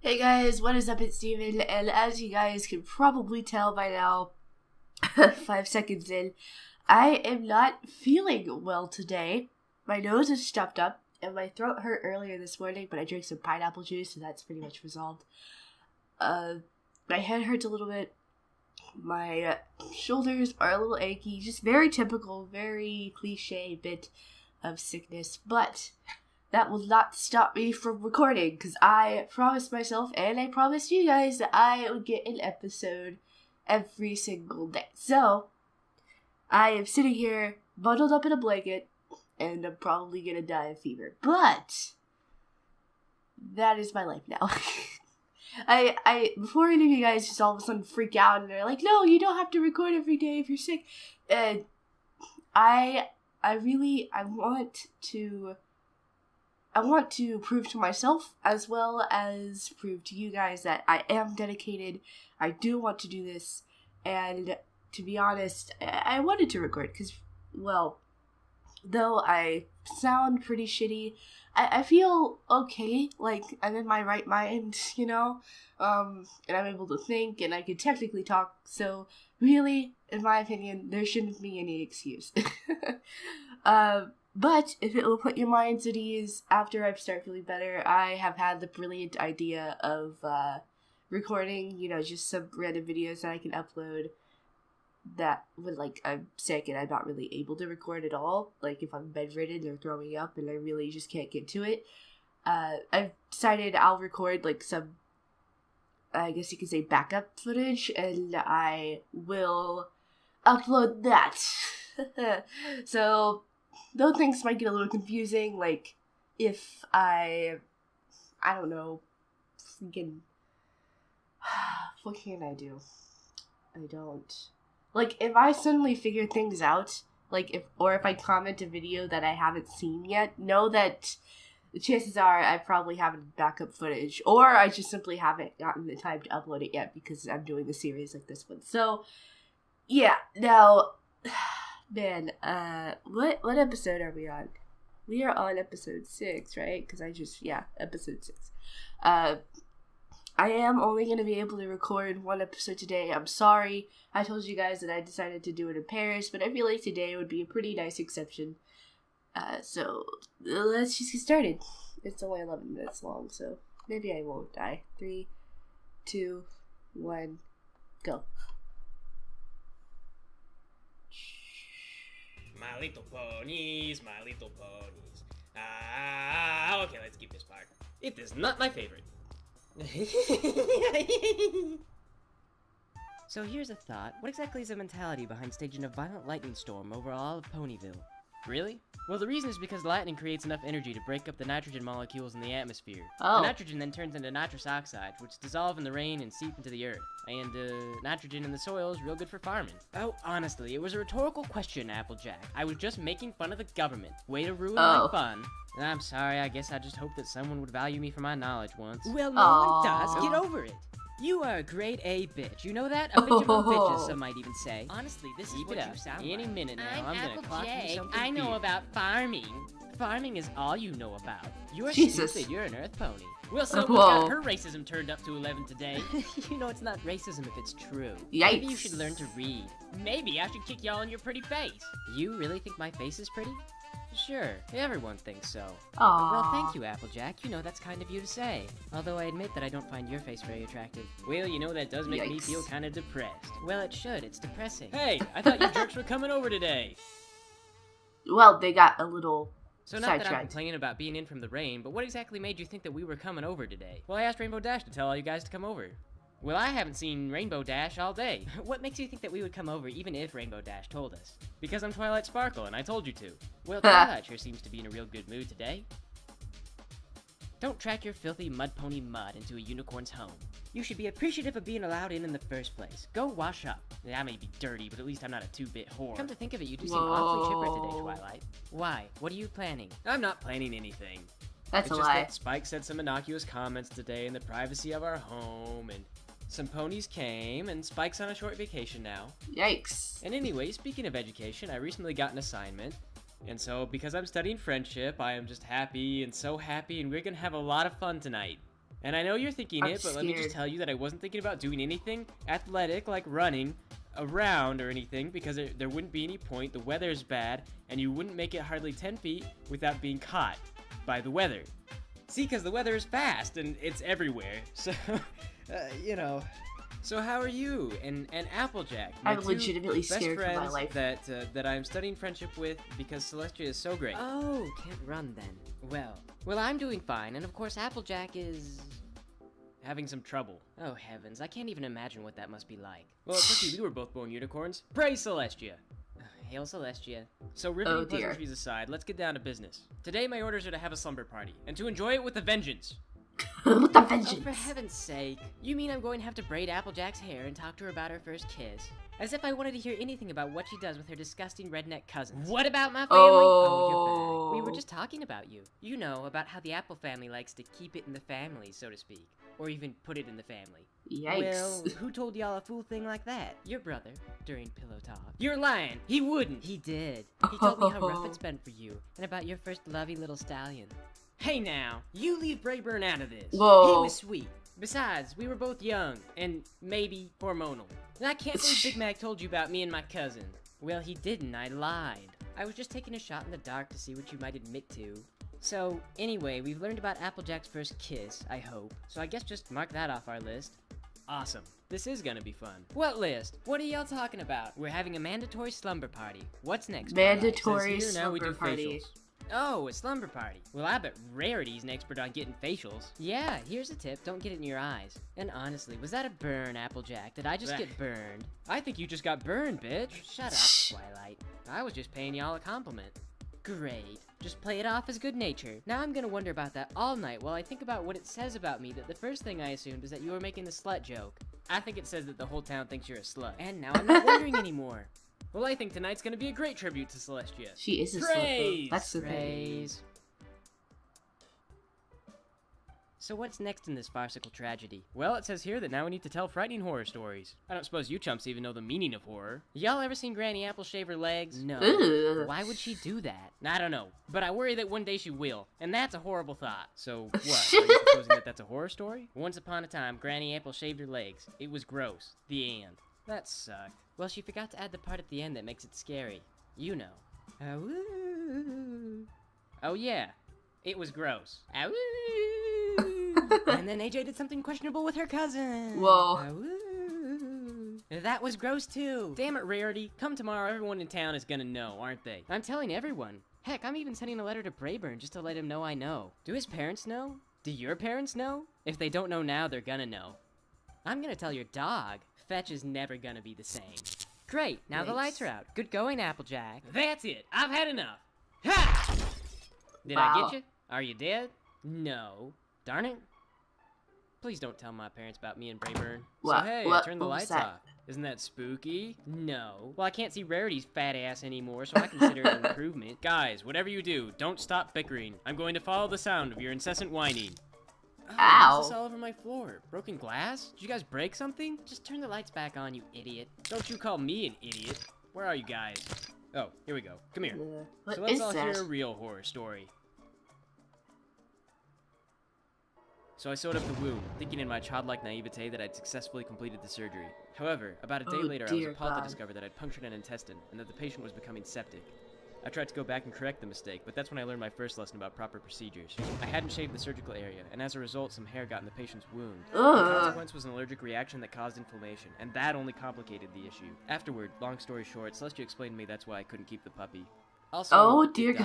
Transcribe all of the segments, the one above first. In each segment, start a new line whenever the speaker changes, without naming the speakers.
Hey guys, what is up? It's Steven, and as you guys can probably tell by now, 5 seconds in, I am not feeling well today. My nose is stuffed up, and my throat hurt earlier this morning, but I drank some pineapple juice, so that's pretty much resolved. My head hurts a little bit. My shoulders are a little achy, just very typical, very cliche bit of sickness, but that will not stop me from recording, because I promised myself, and I promised you guys, that I would get an episode every single day. So, I am sitting here, bundled up in a blanket, and I'm probably gonna die of fever. But, that is my life now. Before any of you guys just all of a sudden freak out, and they're like, no, you don't have to record every day if you're sick. And I want to prove to myself, as well as prove to you guys, that I am dedicated. I do want to do this, and to be honest, I wanted to record, because, well, though I sound pretty shitty, I feel okay, like, I'm in my right mind, you know, and I'm able to think, and I can technically talk, so, really, in my opinion, there shouldn't be any excuse. But if it will put your minds at ease after I start feeling better, I have had the brilliant idea of recording, just some random videos that I can upload that when, I'm sick and I'm not really able to record at all. Like, if I'm bedridden or throwing up and I really just can't get to it. I've decided I'll record, some, I guess you could say, backup footage, and I will upload that. So, though things might get a little confusing, if I don't know, freaking, what can I do? I don't. If I suddenly figure things out, if I comment a video that I haven't seen yet, know that the chances are I probably haven't backup footage, or I just simply haven't gotten the time to upload it yet because I'm doing a series like this one. So, yeah, now, man, what episode are we on? We are on episode 6, right? Because episode 6. I am only going to be able to record one episode today. I'm sorry. I told you guys that I decided to do it in pairs, but I feel like today would be a pretty nice exception. So, let's just get started. It's only 11 minutes long, so maybe I won't die. 3, 2, 1, go.
My little ponies, my little ponies. Okay, let's keep this part. It is not my favorite.
So here's a thought. What exactly is the mentality behind staging a violent lightning storm over all of Ponyville?
Really? Well, the reason is because lightning creates enough energy to break up the nitrogen molecules in the atmosphere.
Oh.
The nitrogen then turns into nitrous oxide, which dissolve in the rain and seep into the earth. And, nitrogen in the soil is real good for farming. Oh, honestly, it was a rhetorical question, Applejack. I was just making fun of the government. Way to ruin my fun. I'm sorry, I guess I just hoped that someone would value me for my knowledge once. Well, no one does. Get over it. You are a grade A bitch. You know that? A bitch among bitches, some might even say. Honestly, this is what you sound like. Any minute now, I'm gonna clock you something. I know about farming. Farming is all you know about. You're stupid. You're an earth pony. Well, someone's got her racism turned up to 11 today. You know it's not racism if it's true.
Yikes.
Maybe you should learn to read. Maybe I should kick y'all in your pretty face. You really think my face is pretty? Sure, everyone thinks so.
Aww.
Well, thank you, Applejack. You know, that's kind of you to say. Although I admit that I don't find your face very attractive.
Well, you know, that does make me feel kind of depressed.
Well, it should. It's depressing.
Hey, I thought you jerks were coming over today.
Well, they got a little
So not that I'm complaining about being in from the rain, but what exactly made you think that we were coming over today? Well, I asked Rainbow Dash to tell all you guys to come over. Well, I haven't seen Rainbow Dash all day.
What makes you think that we would come over even if Rainbow Dash told us?
Because I'm Twilight Sparkle, and I told you to. Well, Twilight sure seems to be in a real good mood today. Don't track your filthy mud pony mud into a unicorn's home. You should be appreciative of being allowed in the first place. Go wash up. Yeah, I may be dirty, but at least I'm not a 2-bit whore.
Come to think of it, you do seem awfully chipper today, Twilight. Why? What are you planning?
I'm not planning anything.
That's
it's
a
just
lie.
That Spike said some innocuous comments today in the privacy of our home, and some ponies came, and Spike's on a short vacation now.
Yikes.
And anyway, speaking of education, I recently got an assignment. And so, because I'm studying friendship, I am just happy, and so happy, and we're gonna have a lot of fun tonight. And I know you're thinking
I'm
it, but let me just
scared.
tell you that I wasn't thinking about doing anything athletic like running around or anything, because there wouldn't be any point. The weather's bad, and you wouldn't make it hardly 10 feet without being caught by the weather. See, because the weather is fast and it's everywhere. So, you know. So how are you and Applejack? my
I'm
two
legitimately
best
scared for my
friends
life.
that I'm studying friendship with because Celestia is so great.
Oh, can't run then. Well, I'm doing fine, and of course Applejack is...
Having some trouble.
Oh heavens, I can't even imagine what that must be like.
Well, it's lucky we were both born unicorns. Praise Celestia!
Hail Celestia.
So riveting
Oh, dear.
pleasantries aside, let's get down to business. Today my orders are to have a slumber party, and to enjoy it with a vengeance.
With the
Oh,
vengeance.
for heaven's sake. You mean I'm going to have to braid Applejack's hair and talk to her about her first kiss? As if I wanted to hear anything about what she does with her disgusting redneck cousins.
What about my family?
Oh, you're back. We were just talking about you. You know, about how the Apple family likes to keep it in the family, so to speak. Or even put it in the family.
Yikes.
Well, who told y'all a fool thing like that? Your brother, during pillow talk.
You're lying. He wouldn't.
He did. He told me how rough it's been for you, and about your first lovey little stallion.
Hey now, you leave Brayburn out of this.
Whoa.
He was sweet. Besides, we were both young, and maybe hormonal. And I can't believe Big Mac told you about me and my cousin.
Well, he didn't. I lied. I was just taking a shot in the dark to see what you might admit to. So, anyway, we've learned about Applejack's first kiss, I hope. So I guess just mark that off our list.
Awesome. This is gonna be fun.
What list? What are y'all talking about? We're having a mandatory slumber party. What's next?
Mandatory
Says here, now we do
slumber party.
facials. Oh, a slumber party. Well, I bet Rarity's an expert on getting facials.
Yeah, here's a tip. Don't get it in your eyes. And honestly, was that a burn, Applejack? Did I just
Blech.
get burned?
I think you just got burned, bitch.
Shut up, Twilight.
I was just paying y'all a compliment.
Great. Just play it off as good nature. Now I'm gonna wonder about that all night while I think about what it says about me that the first thing I assumed is that you were making the slut joke.
I think it says that the whole town thinks you're a slut.
And now I'm not wondering anymore.
Well, I think tonight's gonna be a great tribute to Celestia.
She is a slut,
Praise!
though. That's the thing.
Praise. So what's next in this farcical tragedy?
Well, it says here that now we need to tell frightening horror stories. I don't suppose you chumps even know the meaning of horror.
Y'all ever seen Granny Apple shave her legs? No.
Ugh.
Why would she do that?
I don't know, but I worry that one day she will, and that's a horrible thought. So what? Are you supposing that that's a horror story? Once upon a time, Granny Apple shaved her legs. It was gross. The end. That sucked.
Well, she forgot to add the part at the end that makes it scary. You know. Awoo.
Oh yeah, it was gross.
Awoo. And then AJ did something questionable with her cousin.
Whoa.
Awoo. That was gross too.
Damn it, Rarity. Come tomorrow, everyone in town is gonna know, aren't they?
I'm telling everyone. Heck, I'm even sending a letter to Brayburn just to let him know I know. Do his parents know? Do your parents know? If they don't know now, they're gonna know. I'm gonna tell your dog. Fetch is never gonna be the same. Great, now the
Yikes.
lights are out. Good going, Applejack.
That's it. I've had enough. Ha! Did I
Wow.
get you? Are you dead? No. Darn it. Please don't tell my parents about me and Brayburn.
What-
So hey,
what-
I turned the
what was
lights
that?
off. Isn't that spooky? No. Well, I can't see Rarity's fat ass anymore, so I consider it an improvement. Guys, whatever you do, don't stop bickering. I'm going to follow the sound of your incessant whining. Oh,
Ow.
what's this all over my floor? Broken glass? Did you guys break something?
Just turn the lights back on, you idiot.
Don't you call me an idiot. Where are you guys? Oh, here we go. Come here.
What
So let's
is
all
that?
hear a real horror story. So I sewed up the wound, thinking in my childlike naivete that I'd successfully completed the surgery. However, about a day
Oh,
later, I was
dear
appalled to
God.
discover that I'd punctured an intestine and that the patient was becoming septic. I tried to go back and correct the mistake, but that's when I learned my first lesson about proper procedures. I hadn't shaved the surgical area, and as a result, some hair got in the patient's wound. The
Ugh.
consequence was an allergic reaction that caused inflammation, and that only complicated the issue. Afterward, long story short, Celestia explained to me that's why I couldn't keep the puppy. Also,
Oh,
it
dear
died.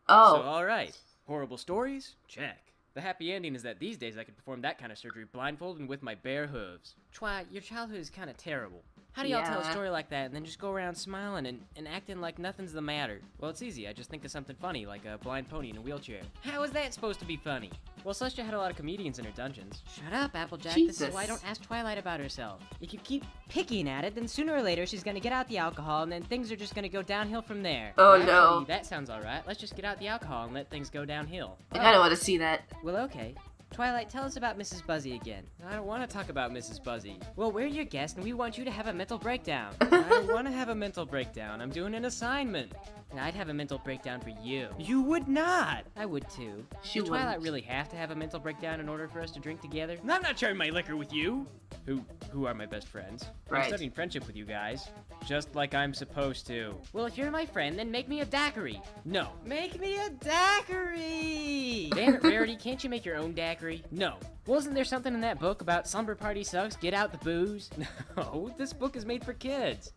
God.
So,
Oh.
alright. Horrible stories? Check. The happy ending is that these days I could perform that kind of surgery blindfolded and with my bare hooves.
Twi, your childhood is kind of terrible. How do y'all tell a
Yeah.
story like that and then just go around smiling and acting like nothing's the matter?
Well, it's easy. I just think of something funny, like a blind pony in a wheelchair. How is that supposed to be funny? Well, Celestia had a lot of comedians in her dungeons.
Shut up, Applejack. This is
Jesus.
why I don't ask Twilight about herself. If you keep picking at it, then sooner or later she's gonna get out the alcohol and then things are just gonna go downhill from there.
Oh,
Actually,
no.
that sounds alright. Let's just get out the alcohol and let things go downhill.
I don't want to see that.
Well, okay. Twilight, tell us about Mrs. Buzzy again.
I don't want to talk about Mrs. Buzzy.
Well, we're your guest, and we want you to have a mental breakdown.
I don't want to have a mental breakdown. I'm doing an assignment.
And I'd have a mental breakdown for you.
You would not.
I would too.
She
Does Twilight
wouldn't.
really have to have a mental breakdown in order for us to drink together?
I'm not sharing my liquor with you. Who are my best friends?
Right.
I'm studying friendship with you guys. Just like I'm supposed to.
Well, if you're my friend, then make me a daiquiri.
No.
Make me a daiquiri!
Damn it, Rarity, can't you make your own daiquiri? No.
Wasn't there something in that book about slumber party sucks, get out the booze?
No, this book is made for kids.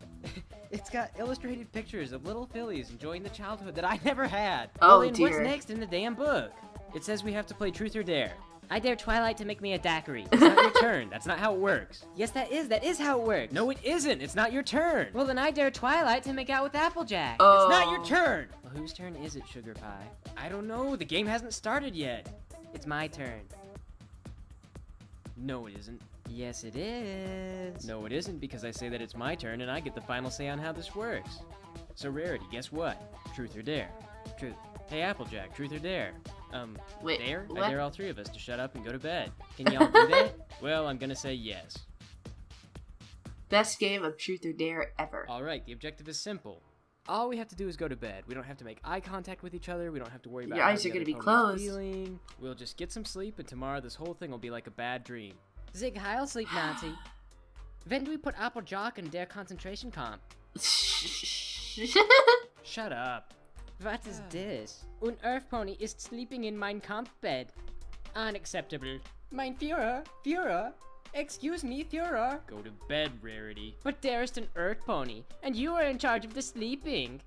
It's got illustrated pictures of little fillies enjoying the childhood that I never had.
Oh,
Well, then
dear.
what's next in the damn book? It says we have to play Truth or Dare.
I dare Twilight to make me a daiquiri.
It's not your turn. That's not how it works.
Yes, that is how it works.
No, it isn't. It's not your turn.
Well, then I dare Twilight to make out with Applejack.
Oh.
It's not your turn.
Well, whose turn is it, Sugar Pie?
I don't know. The game hasn't started yet.
It's my turn.
No, it isn't.
Yes, it is.
No, it isn't, because I say that it's my turn and I get the final say on how this works. So, Rarity, guess what? Truth or dare?
Truth.
Hey, Applejack, truth or dare?
Wait,
Dare? I
what?
dare all three of us to shut up and go to bed. Can y'all do that? Well, I'm gonna say yes.
Best game of Truth or Dare ever.
Alright, the objective is simple. All we have to do is go to bed. We don't have to make eye contact with each other. We don't have to worry about
Your
how
eyes
the
are gonna
other
be
pony's
closed.
feeling. We'll just get some sleep, and tomorrow this whole thing will be like a bad dream.
Zig Heil, sleep Nazi. When do we put Applejack in their concentration camp?
Shut up.
What is this? An Earth pony is sleeping in mein Kampf bed. Unacceptable. Mein Führer. Excuse me, Führer.
Go to bed, Rarity.
But there is an Earth pony, and you are in charge of the sleeping.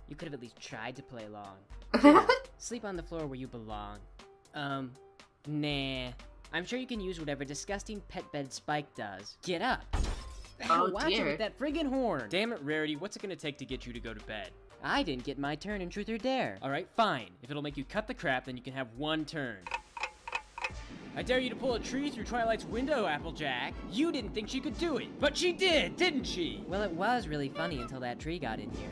You could have at least tried to play along. Sleep on the floor where you belong. Nah. I'm sure you can use whatever disgusting pet bed Spike does. Get up.
Oh,
Watch it
dear.
with that friggin' horn.
Damn it, Rarity, what's it gonna take to get you to go to bed?
I didn't get my turn in Truth or Dare.
Alright, fine. If it'll make you cut the crap, then you can have one turn. I dare you to pull a tree through Twilight's window, Applejack. You didn't think she could do it, but she did, didn't she?
Well, it was really funny until that tree got in here.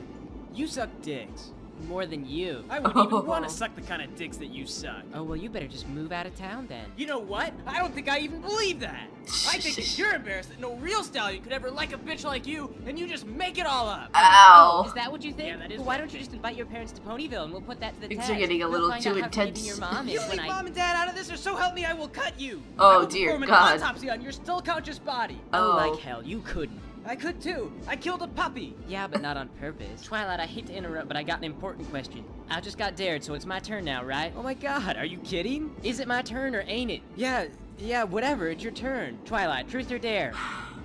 You suck dicks.
More than you.
I wouldn't even want to suck the kind of dicks that you suck.
Oh, well, you better just move out of town then.
You know what? I don't think I even believe that. I think that you're embarrassed that no real stallion could ever like a bitch like you, and you just make it all up.
Ow.
Is that what you think?
Yeah, that is
Well,
what
why
I
don't you just invite your parents to Ponyville and we'll put that to the
Things
test.
are getting a
We'll
little
find
too
out how
intense.
forgiving your mom
You
is when
leave
I...
mom and dad out of this, or so help me, I will cut you.
Oh,
I will
dear
perform an
God.
autopsy on your still conscious body.
Oh,
Oh.
like hell, you couldn't.
I could too. I killed a puppy.
Yeah, but not on purpose. Twilight, I hate to interrupt, but I got an important question. I just got dared, so it's my turn now, right?
Oh my God, are you kidding?
Is it my turn or ain't it?
Yeah, whatever. It's your turn.
Twilight, truth or dare?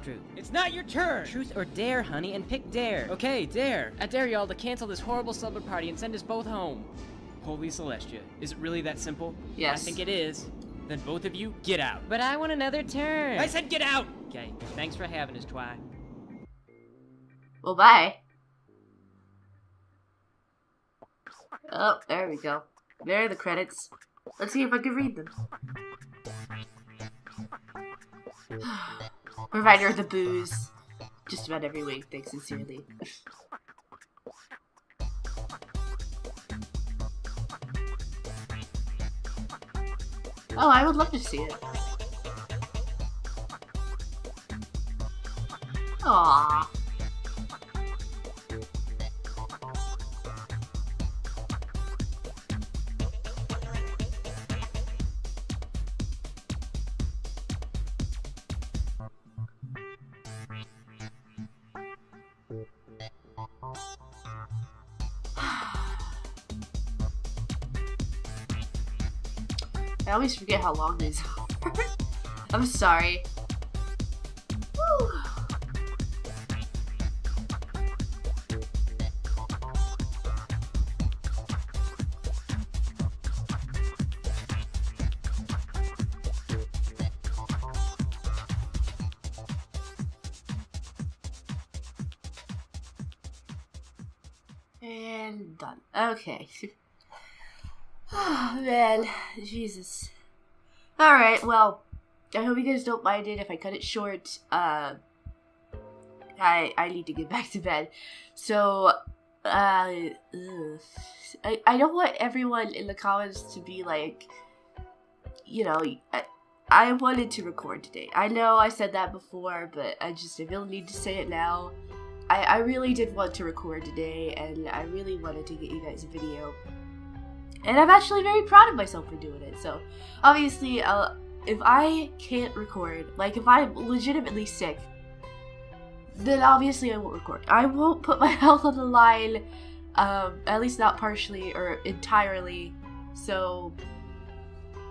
Truth.
It's not your turn.
Truth or dare, honey, and pick dare.
Okay, dare.
I dare y'all to cancel this horrible slumber party and send us both home.
Holy Celestia, is it really that simple?
Yes.
I think it is. Then both of you, get out.
But I want another turn.
I said get out!
Okay, thanks for having us, Twi.
Well, bye. Oh, there we go. There are the credits. Let's see if I can read them. Provider of the booze. Just about every week, thanks sincerely. Oh, I would love to see it. Aww. I always forget how long these are. I'm sorry. Whew. And done. Okay. Oh, man. Jesus. Alright, well, I hope you guys don't mind it if I cut it short. I need to get back to bed. So, I don't want everyone in the comments to be like, you know, I wanted to record today. I know I said that before, but I really need to say it now. I really did want to record today, and I really wanted to get you guys a video. And I'm actually very proud of myself for doing it. So, obviously, if I can't record, like if I'm legitimately sick, then obviously I won't record. I won't put my health on the line, at least not partially or entirely. So,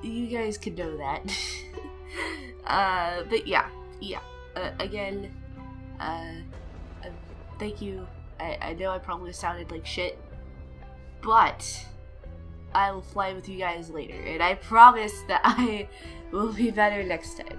you guys can know that. But yeah. Again, thank you. I know I probably sounded like shit, but I will fly with you guys later, and I promise that I will be better next time.